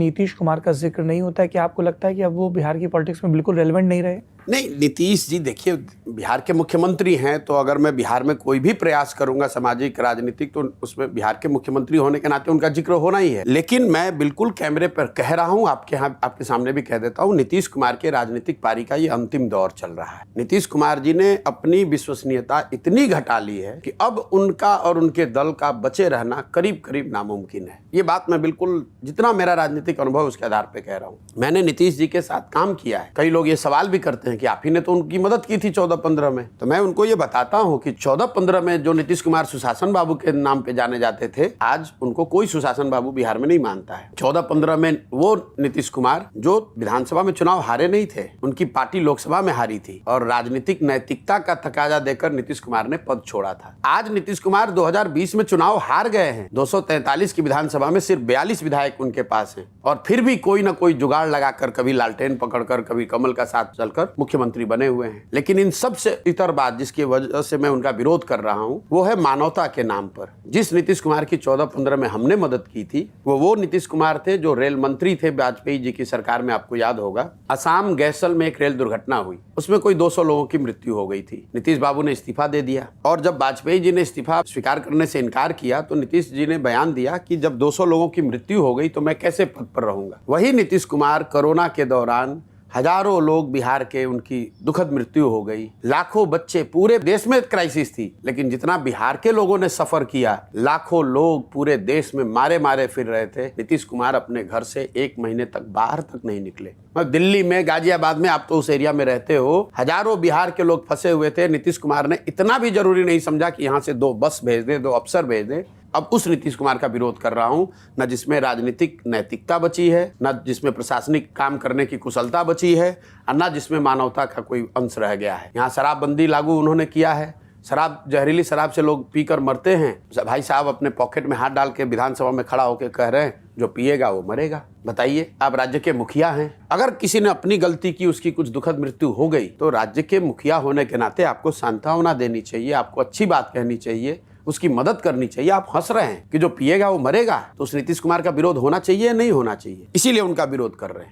नीतीश कुमार का जिक्र नहीं होता है? क्या आपको लगता है कि अब वो बिहार की पॉलिटिक्स में बिल्कुल रेलेवेंट नहीं रहे? नहीं, नीतीश जी देखिए बिहार के मुख्यमंत्री हैं, तो अगर मैं बिहार में कोई भी प्रयास करूंगा सामाजिक राजनीतिक, तो उसमें बिहार के मुख्यमंत्री होने के नाते उनका जिक्र होना ही है। लेकिन मैं बिल्कुल कैमरे पर कह रहा हूं, आपके सामने भी कह देता हूं, नीतीश कुमार के राजनीतिक पारी का ये अंतिम दौर चल रहा है। नीतीश कुमार जी ने अपनी विश्वसनीयता इतनी घटा ली है कि अब उनका और उनके दल का बचे रहना करीब करीब नामुमकिन है। ये बात मैं बिल्कुल, जितना मेरा राजनीतिक अनुभव उसके आधार पर कह रहा हूँ। मैंने नीतीश जी के साथ काम किया है। कई लोग ये सवाल भी करते हैं कि आप ही ने तो उनकी मदद की थी 14-15 में। तो मैं उनको ये बताता हूं कि 14-15 में जो नीतीश कुमार सुशासन बाबू के नाम पे जाने जाते थे, आज उनको कोई सुशासन बाबू बिहार में नहीं मानता है। 14-15 में वो नीतीश कुमार जो विधानसभा में चुनाव हारे नहीं थे, उनकी पार्टी लोकसभा में हारी थी और राजनीतिक नैतिकता का तकाजा देकर नीतीश कुमार ने पद छोड़ा था। आज नीतीश कुमार 2020 में चुनाव हार गए हैं। 243 की विधानसभा में सिर्फ 42 विधायक उनके पास हैं और फिर भी कोई ना कोई जुगाड़ लगाकर, कभी लालटेन पकड़कर, कभी कमल का साथ चलकर मुख्यमंत्री बने हुए हैं। लेकिन इन सबसे इतर बात जिसकी वजह से मैं उनका विरोध कर रहा हूं, वो है मानवता के नाम पर। जिस नीतीश कुमार की 14-15 में हमने मदद की थी, वो नीतीश कुमार थे जो रेल मंत्री थे वाजपेयी जी की सरकार में। आपको याद होगा, असम गैसल में एक रेल दुर्घटना हुई, उसमें कोई 200 लोगों की मृत्यु हो गई थी। नीतीश बाबू ने इस्तीफा दे दिया और जब वाजपेयी जी ने इस्तीफा स्वीकार करने से इनकार किया तो नीतीश जी ने बयान दिया कि जब 200 लोगों की मृत्यु हो गई तो मैं कैसे पद पर रहूंगा। वही नीतीश कुमार कोरोना के दौरान हजारों लोग बिहार के, उनकी दुखद मृत्यु हो गई, लाखों बच्चे, पूरे देश में क्राइसिस थी, लेकिन जितना बिहार के लोगों ने सफर किया, लाखों लोग पूरे देश में मारे मारे फिर रहे थे। नीतीश कुमार अपने घर से 1 महीने तक बाहर तक नहीं निकले। मैं दिल्ली में, गाजियाबाद में, आप तो उस एरिया में रहते हो, हजारों बिहार के लोग फंसे हुए थे। नीतीश कुमार ने इतना भी जरूरी नहीं समझा कि यहाँ से 2 बस भेज दे, 2 अफसर भेज दे। अब उस नीतीश कुमार का विरोध कर रहा हूं, न जिसमें राजनीतिक नैतिकता बची है, न जिसमें प्रशासनिक काम करने की कुशलता बची है, और न जिसमें मानवता का कोई अंश रह गया है। यहाँ शराबबंदी लागू उन्होंने किया है। शराब, जहरीली शराब से लोग पीकर मरते हैं। भाई साहब अपने पॉकेट में हाथ डाल के विधानसभा में खड़ा होकर कह रहे हैं जो पिएगा वो मरेगा। बताइए, आप राज्य के मुखिया हैं, अगर किसी ने अपनी गलती की, उसकी कुछ दुखद मृत्यु हो गई, तो राज्य के मुखिया होने के नाते आपको सांत्वना देनी चाहिए, आपको अच्छी बात कहनी चाहिए, उसकी मदद करनी चाहिए। आप हंस रहे हैं कि जो पिएगा वो मरेगा, तो उस नीतीश कुमार का विरोध होना चाहिए या नहीं होना चाहिए? इसीलिए उनका विरोध कर रहे हैं।